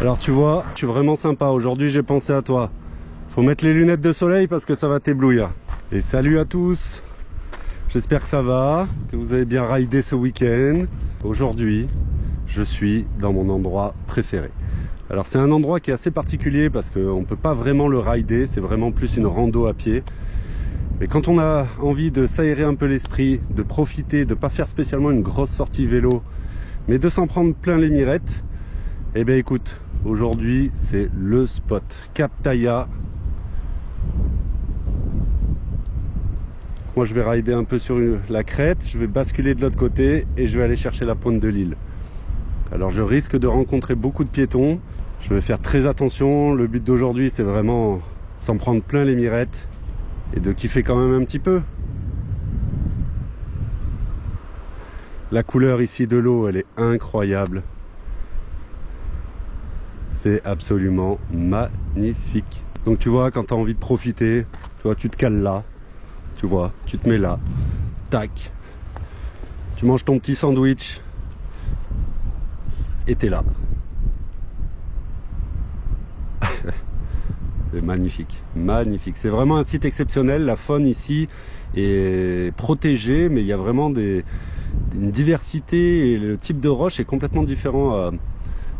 Alors tu vois, je suis vraiment sympa. Aujourd'hui j'ai pensé à toi. Faut mettre les lunettes de soleil parce que ça va t'éblouir. Et salut à tous. J'espère que ça va, que vous avez bien raidé ce week-end. Aujourd'hui, je suis dans mon endroit préféré. Alors c'est un endroit qui est assez particulier parce qu'on ne peut pas vraiment le rider, c'est vraiment plus une rando à pied. Mais quand on a envie de s'aérer un peu l'esprit, de profiter, de ne pas faire spécialement une grosse sortie vélo, mais de s'en prendre plein les mirettes, eh bien écoute, aujourd'hui c'est le spot. Cap Taïa. Moi je vais rider un peu sur la crête, je vais basculer de l'autre côté et je vais aller chercher la pointe de l'île. Alors je risque de rencontrer beaucoup de piétons, je vais faire très attention. Le but d'aujourd'hui c'est vraiment s'en prendre plein les mirettes et de kiffer quand même un petit peu. La couleur ici de l'eau elle est incroyable. C'est absolument magnifique. Donc tu vois, quand tu as envie de profiter, tu vois, tu te cales là. Tu vois, tu te mets là, tac, tu manges ton petit sandwich et t'es là. C'est magnifique, magnifique. C'est vraiment un site exceptionnel. La faune ici est protégée, mais il y a vraiment une diversité et le type de roche est complètement différent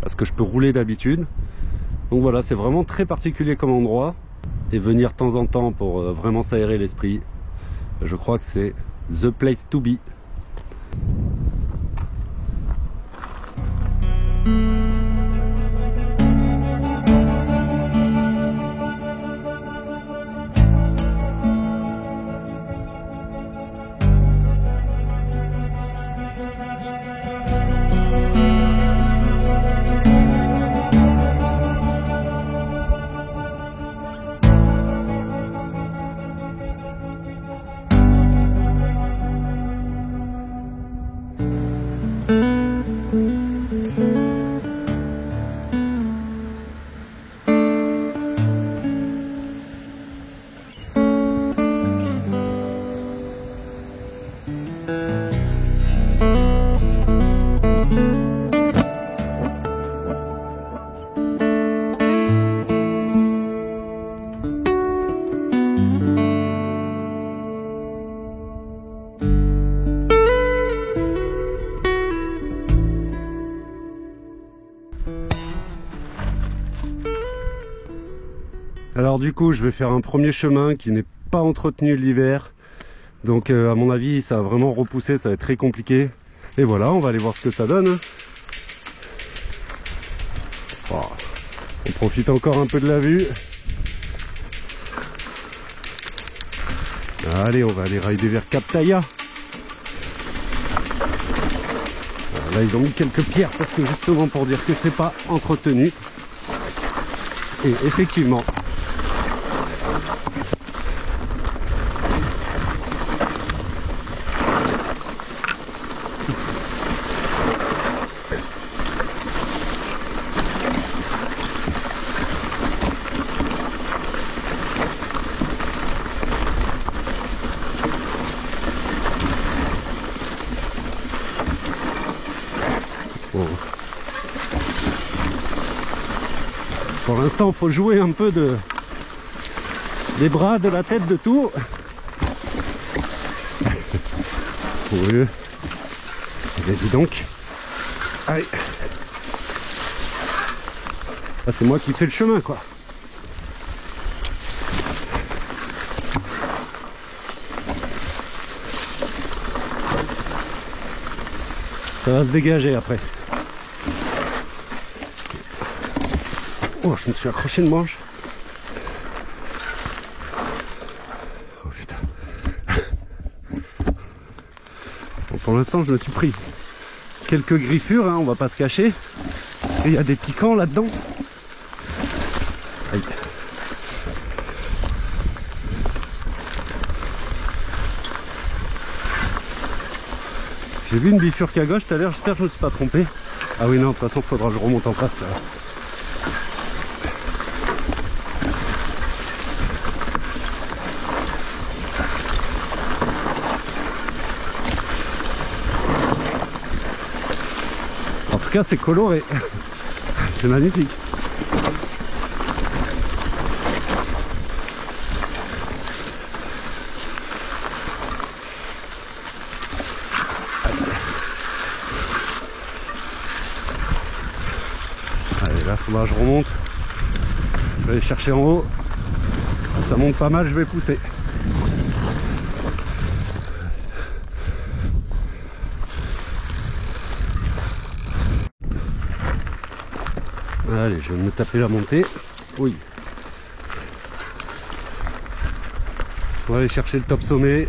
à ce que je peux rouler d'habitude. Donc voilà, c'est vraiment très particulier comme endroit. Et venir de temps en temps pour vraiment s'aérer l'esprit, je crois que c'est the place to be. Alors du coup je vais faire un premier chemin qui n'est pas entretenu l'hiver, donc à mon avis ça va vraiment repousser, ça va être très compliqué. Et voilà, on va aller voir ce que ça donne. Oh, on profite encore un peu de la vue. Allez, on va aller rider vers Cap Taïa. Là ils ont mis quelques pierres parce que justement pour dire que c'est pas entretenu. Et effectivement, pour l'instant, il faut jouer un peu des bras, de la tête, de tout. Oui. Et dis donc. Allez. Ah, c'est moi qui fais le chemin, quoi. Ça va se dégager après. Oh, je me suis accroché une manche. Oh putain. Bon, pour l'instant, je me suis pris quelques griffures, hein, on va pas se cacher. Parce qu'il y a des piquants là-dedans. Aïe. J'ai vu une bifurque à gauche tout à l'heure, j'espère que je me suis pas trompé. Ah oui, non, de toute façon, il faudra que je remonte en face là. En tout cas, c'est coloré. C'est magnifique. Allez, là, faudra que je remonte. Je vais aller chercher en haut. Ça monte pas mal, je vais pousser. Allez, je vais me taper la montée. Oui. On va aller chercher le top sommet.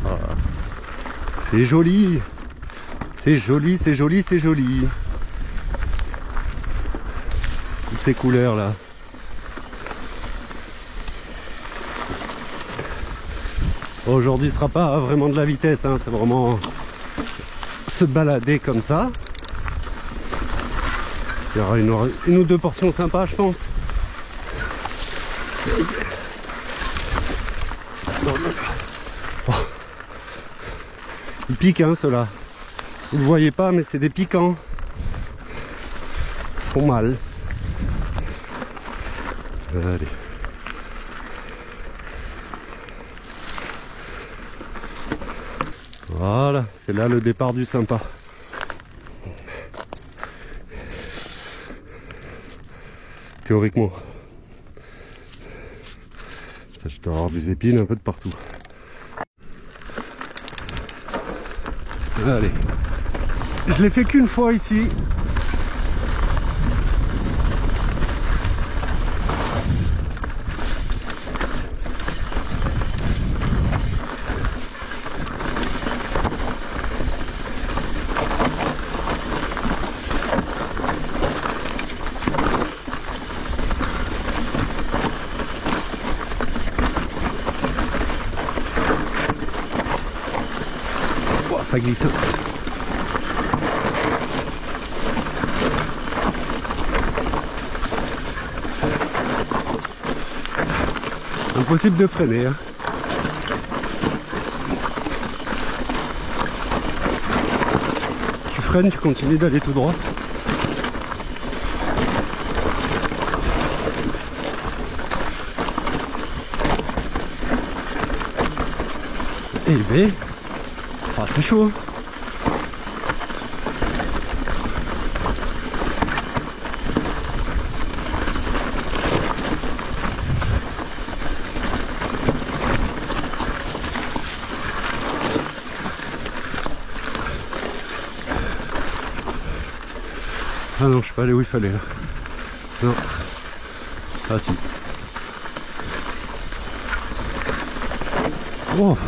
Voilà. C'est joli. C'est joli, c'est joli, c'est joli. Toutes ces couleurs là. Aujourd'hui ce sera pas vraiment de la vitesse, hein, c'est vraiment se balader comme ça. Il y aura une ou deux portions sympas, je pense. Oh. Ils piquent, hein, ceux-là. Vous le voyez pas, mais c'est des piquants. Ils font mal. Allez. Voilà, c'est là le départ du sympa. Théoriquement. Je dois avoir des épines un peu de partout. Allez. Je l'ai fait qu'une fois ici. Ça glisse. Impossible de freiner, hein. Tu freines, tu continues d'aller tout droit. Élevé. Ah, c'est chaud. Ah non, je suis pas allé où il fallait là. Non. Ah si. Oh.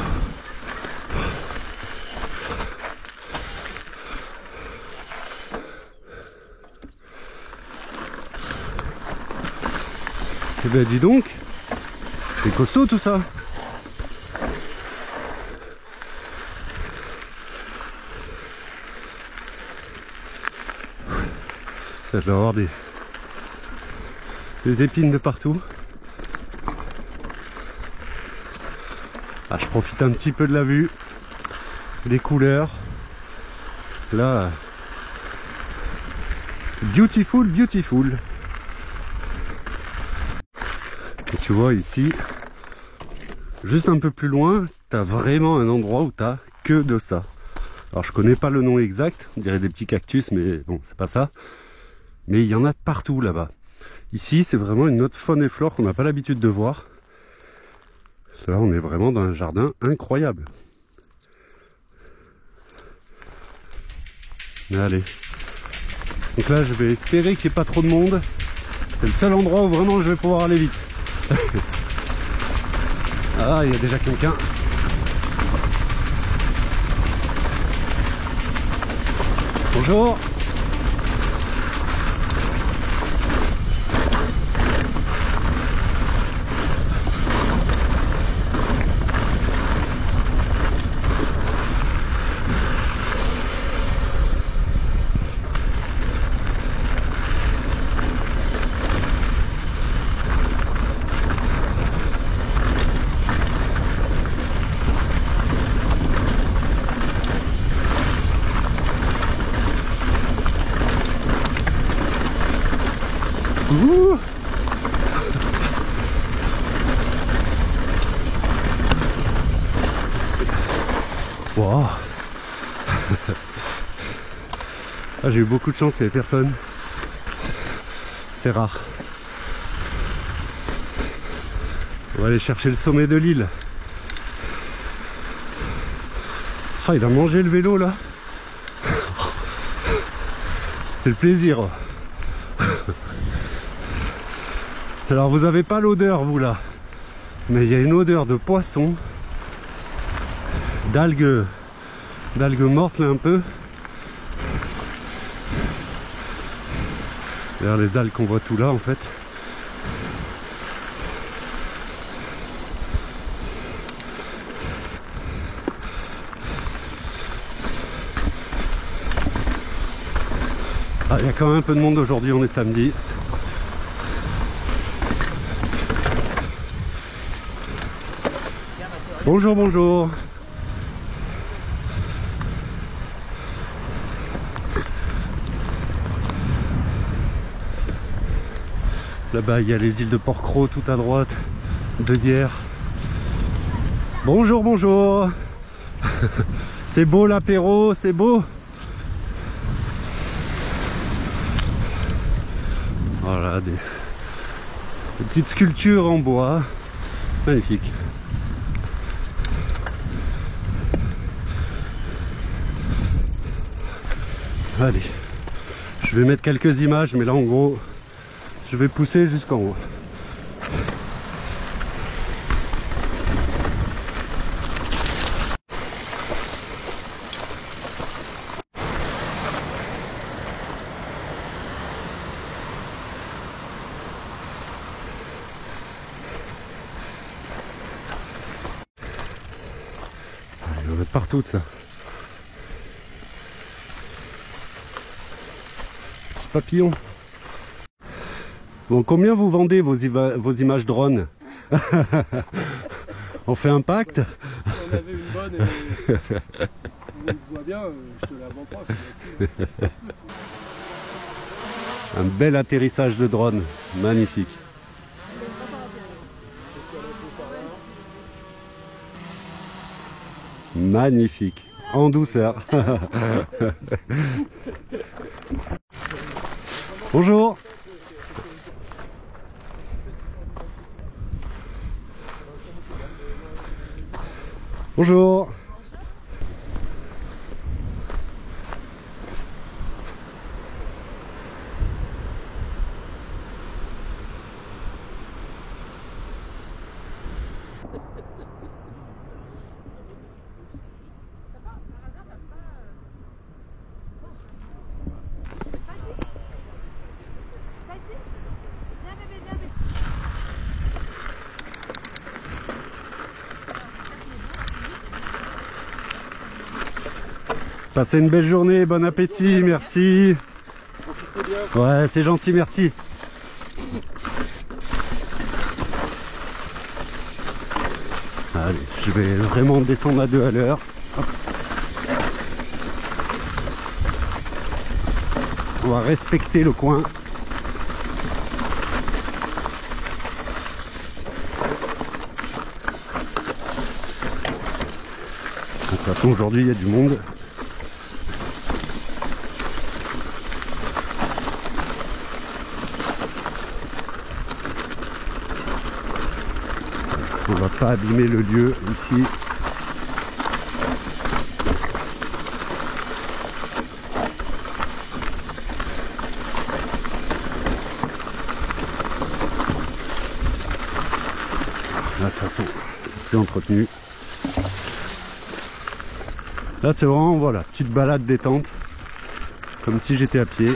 Eh ben dis donc, c'est costaud tout ça. Ça, je vais avoir des épines de partout. Ah, je profite un petit peu de la vue, des couleurs. Là, beautiful, beautiful. Et tu vois ici, juste un peu plus loin, t'as vraiment un endroit où t'as que de ça. Alors je connais pas le nom exact, on dirait des petits cactus, mais bon, c'est pas ça. Mais il y en a partout là-bas. Ici, c'est vraiment une autre faune et flore qu'on n'a pas l'habitude de voir. Là, on est vraiment dans un jardin incroyable. Allez. Donc là, je vais espérer qu'il n'y ait pas trop de monde. C'est le seul endroit où vraiment je vais pouvoir aller vite. Ah, il y a déjà quelqu'un. Bonjour. Ouh. Wow. Ah, j'ai eu beaucoup de chance, il n'y avait personne. C'est rare. On va aller chercher le sommet de l'île. Ah, il a mangé le vélo là. C'est le plaisir. Alors vous avez pas l'odeur vous là, mais il y a une odeur de poisson, d'algues mortes là un peu. D'ailleurs les algues qu'on voit tout là en fait. Ah, il y a quand même un peu de monde aujourd'hui, on est samedi. Bonjour, bonjour. Là-bas, il y a les îles de Porquerolles tout à droite, de Hyères. Bonjour, bonjour. C'est beau l'apéro, c'est beau. Voilà, des petites sculptures en bois. Magnifique. Allez, je vais mettre quelques images, mais là en gros, je vais pousser jusqu'en haut. Allez, on va mettre partout de ça. Papillon. Bon, combien vous vendez vos images drones? On fait un pacte? On avait une bonne et on voit bien, je te la vends pas. Un bel atterrissage de drone, magnifique. Magnifique, en douceur. Bonjour. Bonjour. Passez une belle journée, bon appétit, merci. Ouais, c'est gentil, merci. Allez, je vais vraiment descendre à 2 à l'heure. On va respecter le coin. De toute façon, aujourd'hui, il y a du monde. On va pas abîmer le lieu ici. Là, de toute façon, c'est entretenu. Là, c'est vraiment, voilà, petite balade détente, comme si j'étais à pied.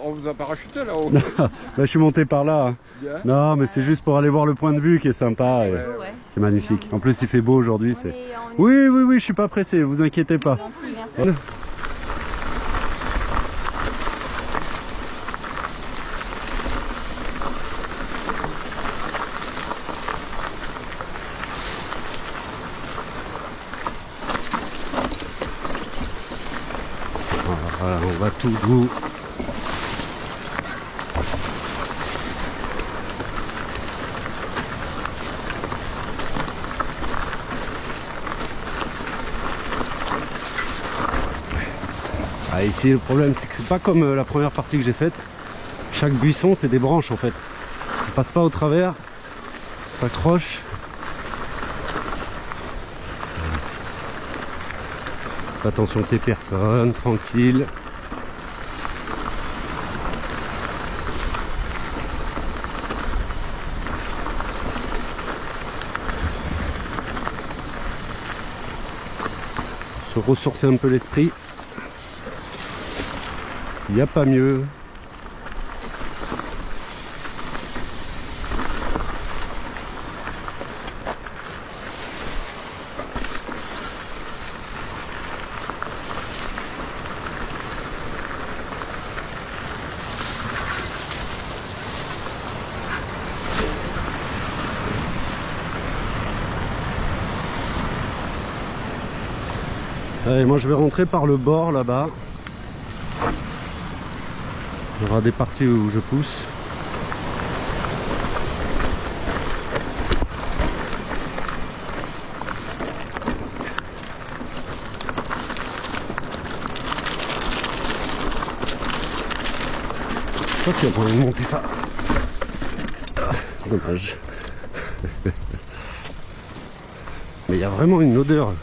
On vous a parachuté là-haut. Bah, je suis monté par là. Hein. Bien. Non, mais c'est juste pour aller voir le point de vue qui est sympa. Ouais. C'est magnifique. En plus, il fait beau aujourd'hui. On est- Oui, oui, oui, je suis pas pressé, vous inquiétez pas. Merci. Voilà, on va tout doux. Ah, ici le problème c'est que c'est pas comme la première partie que j'ai faite. Chaque buisson c'est des branches en fait. On passe pas au travers, ça s'accroche. Attention tes personnes, tranquille. Se ressourcer un peu l'esprit. Il n'y a pas mieux. Allez, moi je vais rentrer par le bord là-bas. Il y aura des parties où je pousse. Je crois qu'il y a moyen de monter ça. Ah, dommage. Mais il y a vraiment une odeur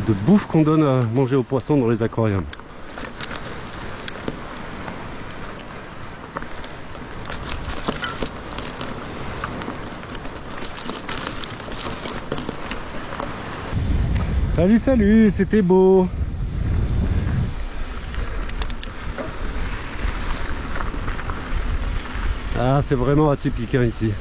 de bouffe qu'on donne à manger aux poissons dans les aquariums. Salut, salut, c'était beau. Ah, c'est vraiment atypique hein, ici.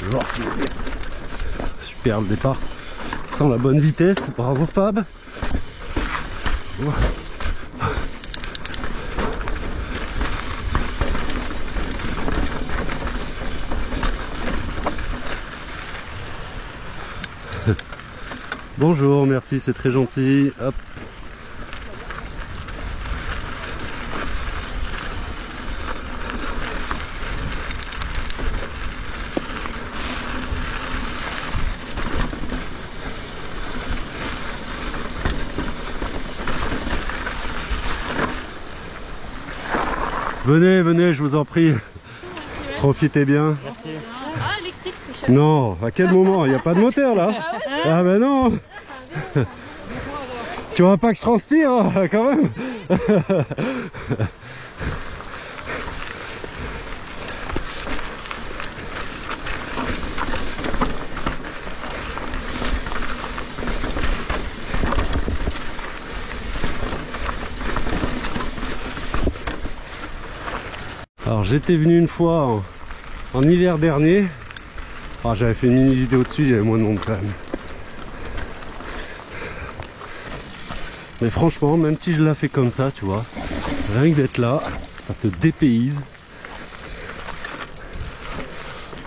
Je vais voir si super le départ sans la bonne vitesse. Bravo Fab. Bonjour, merci, c'est très gentil. Hop. Venez, venez, je vous en prie. Profitez bien. Merci. Ah, électrique, très cher. Non, à quel moment? Il n'y a pas de moteur là. Ah ben non. Tu vois pas que je transpire hein, quand même. Alors j'étais venu une fois en hiver dernier. Ah, j'avais fait une mini vidéo dessus, il y avait moins de monde quand même. Mais franchement, même si je la fais comme ça, tu vois, rien que d'être là, ça te dépayse.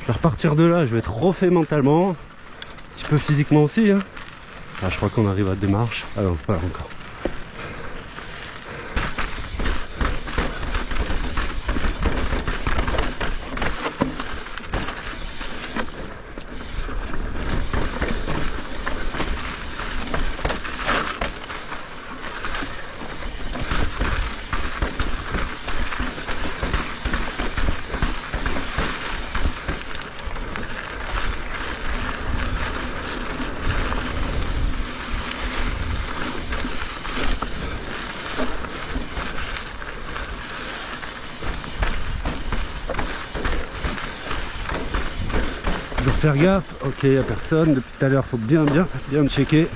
Je vais repartir de là, je vais être refait mentalement, un petit peu physiquement aussi. Hein. Ah, je crois qu'on arrive à la démarche. Ah non, c'est pas là encore. faire gaffe. Ok, il n'y a personne. Depuis tout à l'heure, il faut bien checker.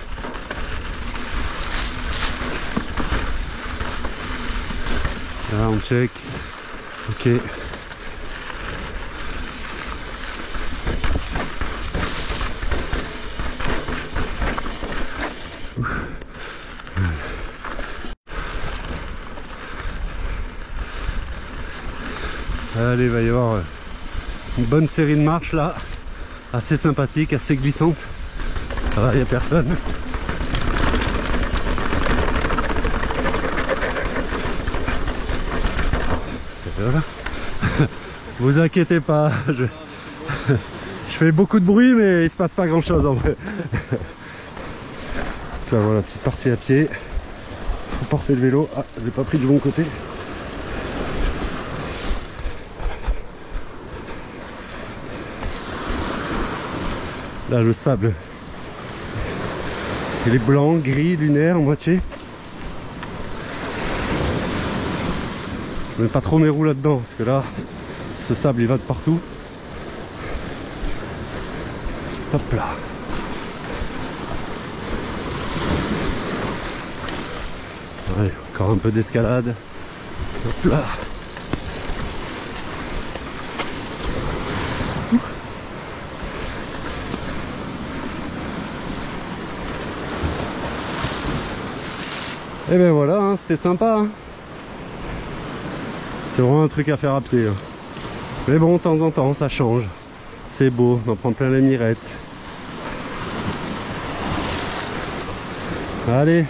Là, on check. Ok. Allez, il va y avoir une bonne série de marches là, assez sympathique, assez glissante. Ça va, il n'y a personne. Et voilà. Vous inquiétez pas, je fais beaucoup de bruit mais il se passe pas grand chose en vrai. Là, voilà, petite partie à pied. Faut porter le vélo. Ah, je l'ai pas pris du bon côté. Là, le sable, il est blanc, gris, lunaire, moitié. Je mets pas trop mes roues là-dedans, parce que là, ce sable, il va de partout. Hop là. Ouais, encore un peu d'escalade. Hop là. Et ben voilà, hein, c'était sympa. Hein. C'est vraiment un truc à faire à pied. Hein. Mais bon, de temps en temps, ça change. C'est beau, on en prend plein la mirette. Allez,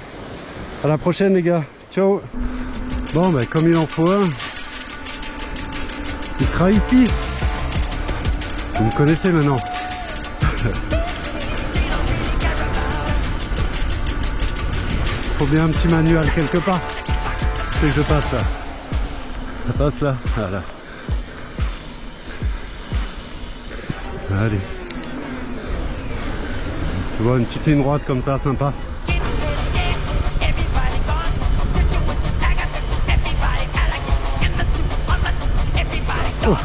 à la prochaine les gars. Ciao. Bon, ben comme il en faut un, il sera ici. Vous me connaissez maintenant. Faut bien un petit manuel quelque part. C'est que je passe là. Ça passe là. Voilà. Allez. Tu vois une petite ligne droite comme ça, sympa. Oh.